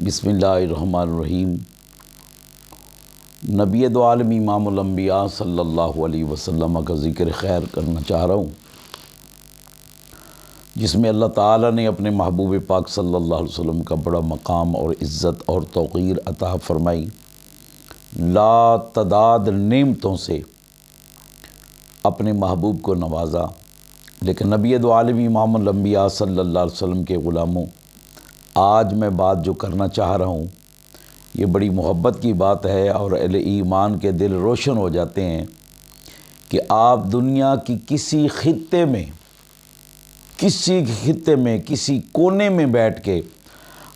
बिस्मिल्लाहिर्रहमानिर्रहीम। नबी दो आलम इमामुल अंबिया सल्लल्लाहु अलैहि वसल्लम का ज़िक्र खैर करना चाह रहा हूँ, जिसमें अल्लाह ताला ने अपने महबूब पाक सल्लल्लाहु अलैहि वसल्लम का बड़ा मकाम और इज़्ज़त और तौक़ीर अता फ़रमाई। ला तदाद नेमतों से अपने महबूब को नवाजा। लेकिन नबी दो आलम इमामुल अंबिया सल्लल्लाहु अलैहि वसल्लम के ग़ुलामों, आज मैं बात जो करना चाह रहा हूँ ये बड़ी मोहब्बत की बात है और अहले ईमान के दिल रोशन हो जाते हैं कि आप दुनिया की किसी खित्ते में किसी कोने में बैठ के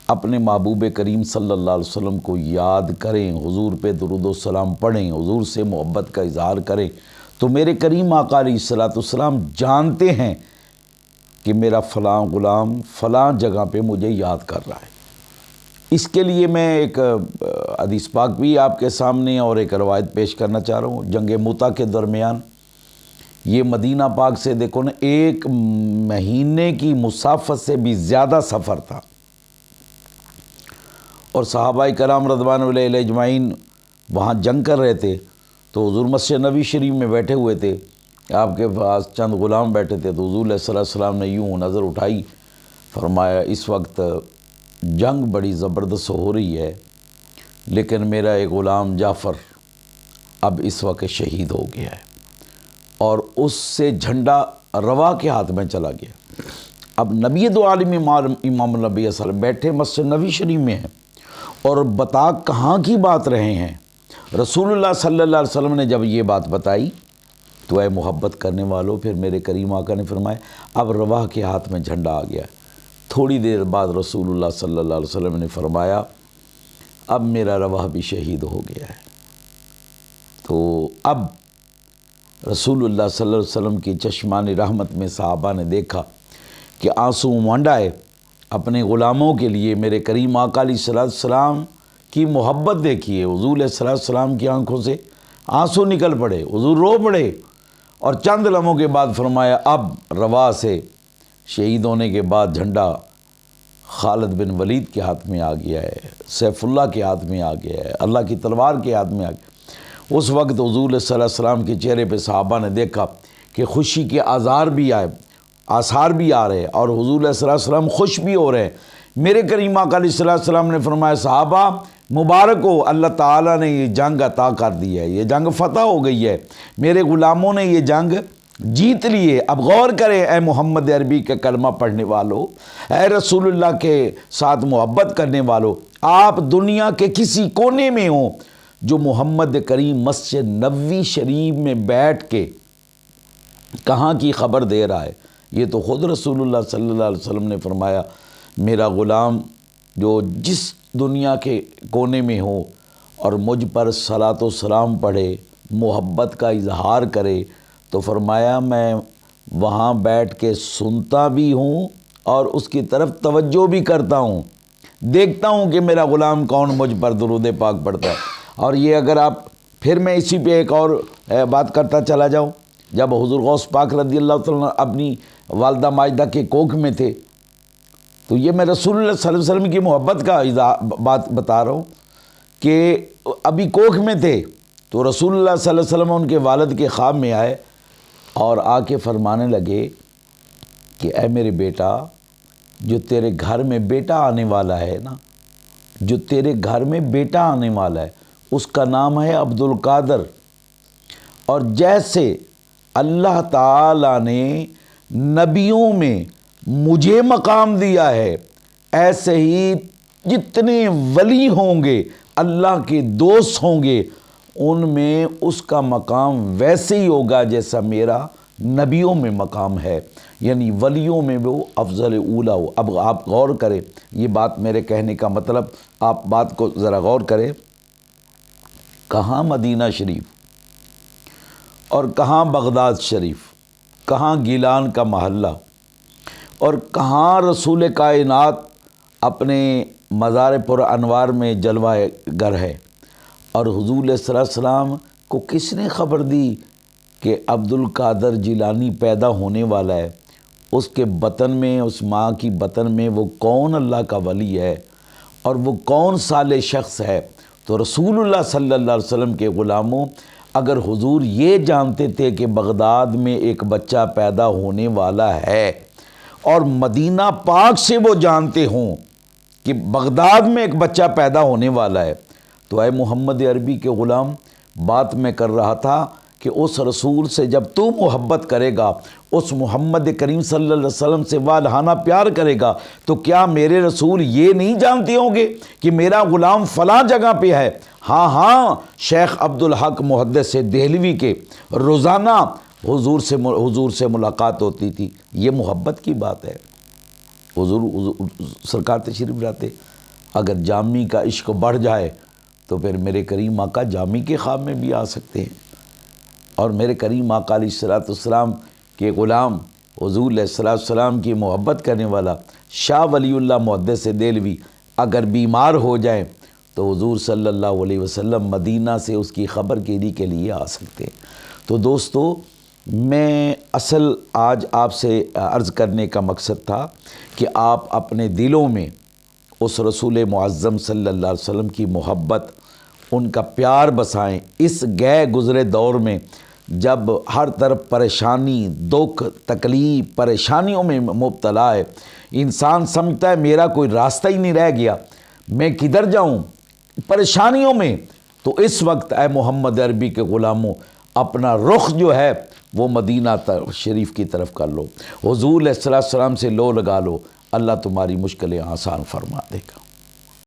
अपने महबूब करीम सल्लल्लाहु अलैहि वसल्लम को याद करें, हुजूर पे दुरूद व सलाम पढ़ें, हुजूर से मोहब्बत का इज़हार करें, तो मेरे करीम आका अलैहिस्सलातु वस्सलाम जानते हैं कि मेरा फ़लाँ ग़ुलाम फ़लाँ जगह पे मुझे याद कर रहा है। इसके लिए मैं एक हदीस पाक भी आपके सामने और एक रवायत पेश करना चाह रहा हूँ। जंग मुता के दरमियान ये मदीना पाक से देखो ना, 1 महीने की मुसाफत से भी ज़्यादा सफ़र था और सहाबाए कराम रज़वान अलैहिम अजमाइन वहाँ जंग कर रहे थे। तो हुज़ूर मस्जिद नबी शरीफ में बैठे हुए थे, आपके पास चंद ग़ुलाम बैठे थे। तो हुज़ूर सल्लल्लाहु अलैहि वसल्लम ने यूँ नज़र उठाई, फरमाया इस वक्त जंग बड़ी ज़बरदस्त हो रही है, लेकिन मेरा एक ग़ुलाम जाफ़र अब इस वक्त शहीद हो गया है। और उससे झंडा रवा के हाथ में चला गया। अब नबी दो आलम इमाम नबी वसल्लम बैठे मस्जिद नबी शरीफ में हैं और बता कहाँ की बात रहे हैं। रसूलुल्लाह सल्लल्लाहु अलैहि वसल्लम ने जब ये बात बताई तो ऐ मोहब्बत करने वालों, फिर मेरे करीम आका ने फरमाया अब रवा के हाथ में झंडा आ गया। थोड़ी देर बाद रसूलुल्लाह सल्लल्लाहु अलैहि वसल्लम ने फरमाया अब मेरा रवा भी शहीद हो गया है। तो अब रसूलुल्लाह सल्लल्लाहु अलैहि वसल्लम की चश्मान रहमत में सहाबा ने देखा कि आंसू मंडाए अपने ग़ुलामों के लिए। मेरे करीम आका अलैहिस्सलाम की मोहब्बत देखिए, हुज़ूर अलैहिस्सलाम की आंखों से आंसू निकल पड़े, हुज़ूर रो पड़े और चंद लम्हों के बाद फरमाया अब रवा से शहीद होने के बाद झंडा खालिद बिन वलीद के हाथ में आ गया है, सैफुल्लाह के हाथ में आ गया है, अल्लाह की तलवार के हाथ में आ गया। उस वक्त हुज़ूर सल्लल्लाहु अलैहि वसल्लम के चेहरे पे सहाबा ने देखा कि खुशी के आसार भी आ रहे और हुज़ूर सल्लल्लाहु अलैहि वसल्लम खुश भी हो रहे हैं। मेरे करीम आका अलैहि सलाम ने फरमाया सहाबा मुबारक हो, अल्लाह ताला ने ये जंग अता कर दी है, ये जंग फ़तह हो गई है, मेरे ग़ुलामों ने ये जंग जीत लिए। अब गौर करें ए मोहम्मद अरबी के कलमा पढ़ने वालों, ए रसूलुल्लाह के साथ मोहब्बत करने वालों, आप दुनिया के किसी कोने में हो जो मोहम्मद करीम मस्जिद नबवी शरीफ में बैठ के कहाँ की ख़बर दे रहा है। ये तो ख़ुद रसूलुल्लाह सल्लल्लाहु अलैहि वसल्लम ने फरमाया मेरा ग़ुलाम जो जिस दुनिया के कोने में हो और मुझ पर सलातो सलाम पढ़े, मोहब्बत का इजहार करे, तो फरमाया मैं वहाँ बैठ के सुनता भी हूँ और उसकी तरफ तवज्जो भी करता हूँ, देखता हूँ कि मेरा ग़ुलाम कौन मुझ पर दुरूद पाक पढ़ता है। और ये अगर आप फिर मैं इसी पे एक और बात करता चला जाऊँ, जब हुज़ूर गौस पाक रज़ियल्लाहु तआला अपनी वालिदा माजिदा के कोख में थे, तो ये मैं रसूलुल्लाह सल्लल्लाहु अलैहि वसल्लम की मोहब्बत का बात बता रहा हूँ कि अभी कोख में थे तो रसूलुल्लाह सल्लल्लाहु अलैहि वसल्लम उनके वालिद के ख्वाब में आए और आके फरमाने लगे कि ऐ मेरे बेटा, जो तेरे घर में बेटा आने वाला है ना, जो तेरे घर में बेटा आने वाला है उसका नाम है अब्दुल कादर। और जैसे अल्लाह ताला ने नबियों में मुझे मकाम दिया है, ऐसे ही जितने वली होंगे, अल्लाह के दोस्त होंगे, उनमें उसका मकाम वैसे ही होगा जैसा मेरा नबियों में मकाम है, यानी वलियों में वो अफजल ऊला हो। अब आप गौर करें, ये बात मेरे कहने का मतलब आप बात को ज़रा गौर करें, कहाँ मदीना शरीफ और कहाँ बगदाद शरीफ, कहाँ गिलान का महल्ला और कहाँ रसूल कायनात अपने मज़ार पुर अनवार में जलवा गर है। और हुज़ूर सल्लल्लाहु अलैहि वसल्लम को किसने ख़बर दी कि अब्दुल कादर जिलानी पैदा होने वाला है? उसके बतन में, उस माँ की बतन में वो कौन अल्लाह का वली है और वो कौन साले शख्स है? तो रसूलुल्लाह सल्लल्लाहु अलैहि वसल्लम के ग़ुलामों, अगर हुजूर ये जानते थे कि बगदाद में एक बच्चा पैदा होने वाला है और मदीना पाक से वो जानते हों कि बगदाद में एक बच्चा पैदा होने वाला है, तो ऐ मोहम्मद अरबी के ग़ुलाम, बात मैं कर रहा था कि उस रसूल से जब तू मोहब्बत करेगा, उस मोहम्मद करीम सल्लल्लाहु अलैहि वसल्लम से वालहाना प्यार करेगा, तो क्या मेरे रसूल ये नहीं जानते होंगे कि मेरा ग़ुलाम फ़लाँ जगह पे है? हाँ हाँ, शेख अब्दुल हक मुहद्दिस देहलवी के रोज़ाना हुजूर से मुलाकात होती थी। ये मोहब्बत की बात है। हुजूर सरकार तशरीफ़ लाते, अगर जामी का इश्क बढ़ जाए तो फिर मेरे करीम आका जामी के ख्वाब में भी आ सकते हैं। और मेरे करीम आका अलैहिस्सलाम के ग़ुलाम हुजूर अलैहिस्सलाम की मोहब्बत करने वाला शाह वलीउल्लाह मुहद्दिस देहलवी अगर बीमार हो जाए तो हुजूर सल्लल्लाहु अलैहि वसल्लम मदीना से उसकी ख़बरगिरी के लिए आ सकते हैं। तो दोस्तों, मैं असल आज आपसे अर्ज़ करने का मकसद था कि आप अपने दिलों में उस रसूल मुअज़्ज़म सल्लल्लाहु अलैहि वसल्लम की मोहब्बत, उनका प्यार बसाएं। इस गए गुज़रे दौर में जब हर तरफ परेशानी, दुख, तकलीफ़, परेशानियों में मुब्तला है, इंसान समझता है मेरा कोई रास्ता ही नहीं रह गया, मैं किधर जाऊं परेशानियों में। तो इस वक्त ऐ मोहम्मद अरबी के ग़ुलामों, अपना रुख जो है वो मदीना शरीफ की तरफ कर लो, हुजूर अलैहिस्सलाम से लो लगा लो, अल्लाह तुम्हारी मुश्किलें आसान फरमा देगा।